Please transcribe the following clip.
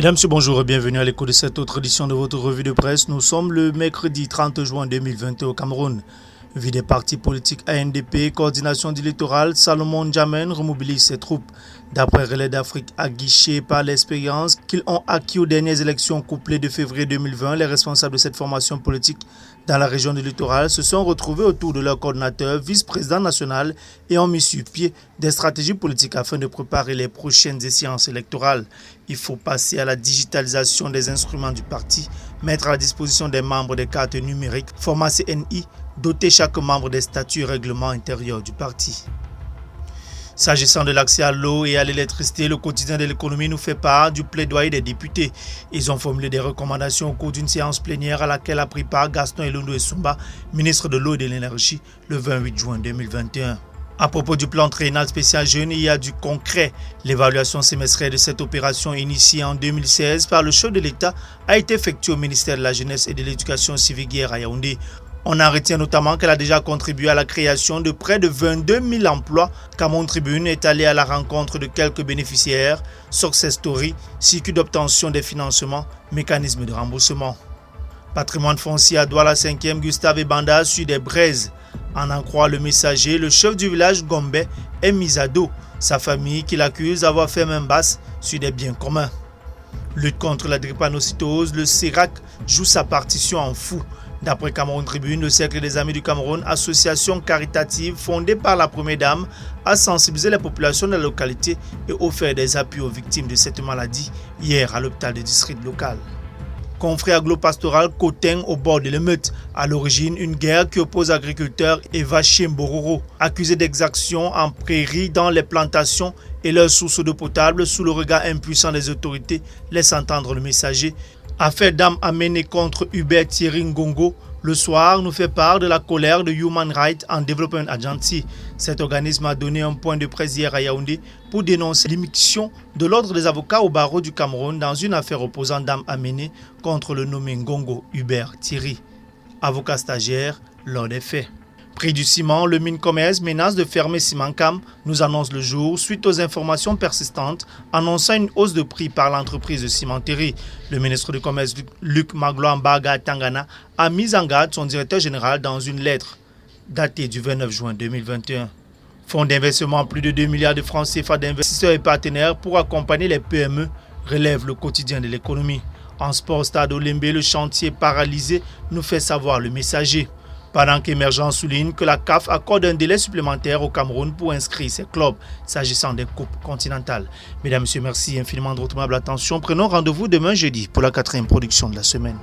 Mesdames, Messieurs, bonjour et bienvenue à l'écho de cette autre édition de votre revue de presse. Nous sommes le mercredi 30 juin 2021 au Cameroun. Vie des partis politiques ANDP, coordination d'électorale, Salomon Djamène remobilise ses troupes. D'après Relais d'Afrique aguiché par l'expérience qu'ils ont acquis aux dernières élections couplées de février 2020, les responsables de cette formation politique dans la région de littoral se sont retrouvés autour de leur coordinateur, vice-président national et ont mis sur pied des stratégies politiques afin de préparer les prochaines échéances électorales. Il faut passer à la digitalisation des instruments du parti, mettre à la disposition des membres des cartes numériques, format CNI, doter chaque membre des statuts et règlements intérieurs du parti. S'agissant de l'accès à l'eau et à l'électricité, le quotidien de l'économie nous fait part du plaidoyer des députés. Ils ont formulé des recommandations au cours d'une séance plénière à laquelle a pris part Gaston Elondo Essumba, ministre de l'eau et de l'énergie, le 28 juin 2021. À propos du plan triennal spécial jeune, il y a du concret. L'évaluation semestrielle de cette opération initiée en 2016 par le chef de l'État a été effectuée au ministère de la Jeunesse et de l'Éducation civique à Yaoundé. On en retient notamment qu'elle a déjà contribué à la création de près de 22 000 emplois. Cameroun Tribune est allé à la rencontre de quelques bénéficiaires, success story, circuit d'obtention des financements, mécanisme de remboursement. Patrimoine foncier à Douala 5e, Gustave Ebanda sur des braises. En croit le messager, le chef du village Gombe est mis à dos. Sa famille qui l'accuse d'avoir fait main basse sur des biens communs. Lutte contre la drépanocytose, le CERAC joue sa partition en fou. D'après Cameroun Tribune, le Cercle des Amis du Cameroun, association caritative fondée par la Première Dame, a sensibilisé les populations de la localité et offert des appuis aux victimes de cette maladie hier à l'hôpital de district local. Confrère aglo-pastoral Cotin au bord de l'émeute. À l'origine, une guerre qui oppose agriculteurs et vachiers Mbororo, accusés d'exactions en prairie dans les plantations et leurs sources d'eau potable sous le regard impuissant des autorités, laisse entendre le messager. Affaire d'âme amenée contre Hubert Thierry Ngongo, le soir nous fait part de la colère de Human Rights and Development Agency. Cet organisme a donné un point de presse hier à Yaoundé pour dénoncer l'immixtion de l'ordre des avocats au barreau du Cameroun dans une affaire opposant Dame Amené contre le nommé Ngongo Hubert Thierry. Avocat stagiaire lors des faits. Prix du ciment, le Mincommerce menace de fermer Cimancam, nous annonce le jour suite aux informations persistantes annonçant une hausse de prix par l'entreprise de cimenterie. Le ministre du Commerce Luc Magloire Mbaga Tangana a mis en garde son directeur général dans une lettre datée du 29 juin 2021. Fonds d'investissement plus de 2 milliards de francs CFA d'investisseurs et partenaires pour accompagner les PME, relève le quotidien de l'économie. En sport, Stade Olembe, le chantier paralysé nous fait savoir le messager. Pendant qu'Emergence souligne que la CAF accorde un délai supplémentaire au Cameroun pour inscrire ses clubs s'agissant des coupes continentales. Mesdames, Messieurs, merci infiniment de votre aimable attention. Prenons rendez-vous demain jeudi pour la 4e production de la semaine.